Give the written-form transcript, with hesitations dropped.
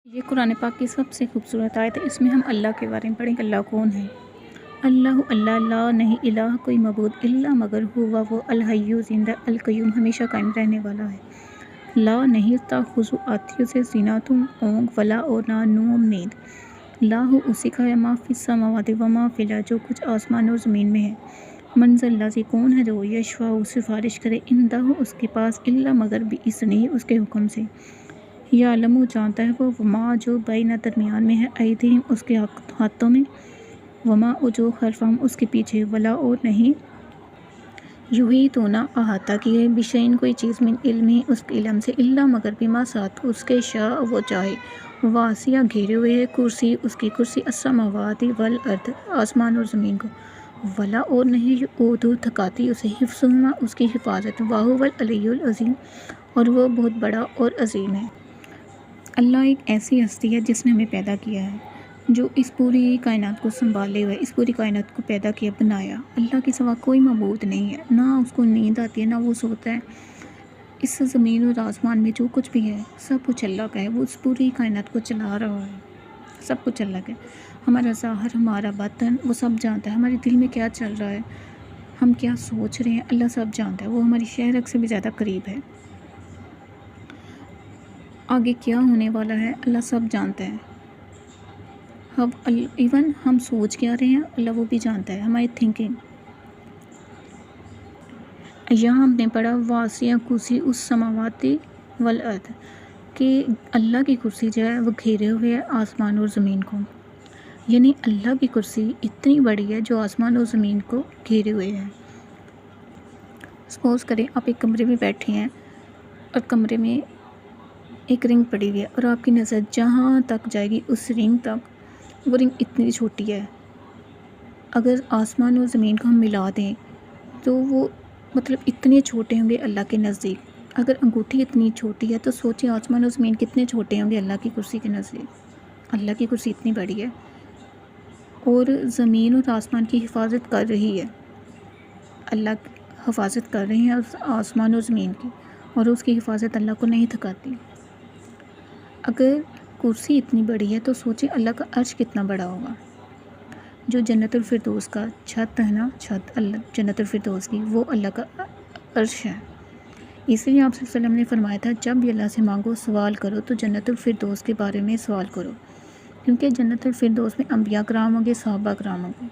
یہ قرآن پاک کی سب سے خوبصورت آیت ہے۔ اس میں ہم اللہ کے بارے میں پڑھیں کہ اللہ کون ہے۔ اللہ اللہ لا نہیں الہ کوئی معبود الا مگر ہوا وہ الحی زندہ القیوم ہمیشہ قائم رہنے والا ہے۔ لا نہیں تاخذ آتی اسے زیناتم اونگ ولا اور نہ نوم نیند۔ لا ہو اسی کا ہے ما فی السماوات و ما فی الارض جو کچھ آسمان اور زمین میں ہے۔ من ذا الذی کون ہے جو یشفع سفارش کرے عندہ اس کے پاس الا مگر باذنہ اس کے حکم سے۔ یعلم جانتا ہے وہ وما جو بین درمیان میں ہے ایدیہم اس کے ہاتھوں میں وما جو خلفہم اس کے پیچھے ولا اور نہیں یحیطون احاطہ کیے بشیء کوئی چیز من علمہ اس کے علم سے الا مگر بما ساتھ اس کے شاء وہ چاہے۔ واسع گھیرے ہوئے ہے کرسی اس کی کرسی السماوات والارض آسمان اور زمین کو ولا اور نہیں یؤودہ تھکاتی اسے حفظہما اس کی حفاظت وہو العلی العظیم اور وہ بہت بڑا اور عظیم ہے۔ اللہ ایک ایسی ہستی ہے جس نے ہمیں پیدا کیا ہے، جو اس پوری کائنات کو سنبھالے ہوئے اس پوری کائنات کو پیدا کیا بنایا۔ اللہ کے سوا کوئی معبود نہیں ہے، نہ اس کو نیند آتی ہے نہ وہ سوتا ہے۔ اس زمین اور آسمان میں جو کچھ بھی ہے سب کچھ اللہ کا ہے، وہ اس پوری کائنات کو چلا رہا ہے، سب کچھ اللہ کا ہے۔ ہمارا ظاہر ہمارا باطن وہ سب جانتا ہے، ہمارے دل میں کیا چل رہا ہے، ہم کیا سوچ رہے ہیں، اللہ سب جانتا ہے، وہ ہماری شہرک سے بھی زیادہ قریب ہے۔ آگے کیا ہونے والا ہے اللہ سب جانتا ہے، ایون ہم سوچ کیا رہے ہیں اللہ وہ بھی جانتا ہے، ہماری تھنکنگ۔ یہاں ہم نے پڑھا واسع کرسی السماوات والارض کہ اللہ کی کرسی جو ہے وہ گھیرے ہوئے ہے آسمان اور زمین کو، یعنی اللہ کی کرسی اتنی بڑی ہے جو آسمان اور زمین کو گھیرے ہوئے ہے۔ سپوز کریں آپ ایک کمرے میں بیٹھے ہیں اور کمرے میں ایک رنگ پڑی ہوئی ہے اور آپ کی نظر جہاں تک جائے گی اس رنگ تک، وہ رنگ اتنی چھوٹی ہے، اگر آسمان اور زمین کو ہم ملا دیں تو وہ مطلب اتنے چھوٹے ہوں گے اللہ کے نزدیک۔ اگر انگوٹھی اتنی چھوٹی ہے تو سوچیں آسمان اور زمین کتنے چھوٹے ہوں گے اللہ کی کرسی کے نزدیک۔ اللہ کی کرسی اتنی بڑی ہے اور زمین اور آسمان کی حفاظت کر رہی ہے، اللہ حفاظت کر رہے ہیں آسمان اور زمین کی، اور اس کی حفاظت اللہ کو نہیں تھکاتی۔ اگر کرسی اتنی بڑی ہے تو سوچیں اللہ کا عرش کتنا بڑا ہوگا، جو جنت الفردوس کا چھت ہے نا، چھت اللہ جنت الفردوس کی، وہ اللہ کا عرش ہے۔ اس لیے آپ صلی اللہ علیہ وسلم نے فرمایا تھا جب بھی اللہ سے مانگو سوال کرو تو جنت الفردوس کے بارے میں سوال کرو، کیونکہ جنت الفردوس میں انبیاء کرام ہوں گے، صحابہ کرام ہوں گے۔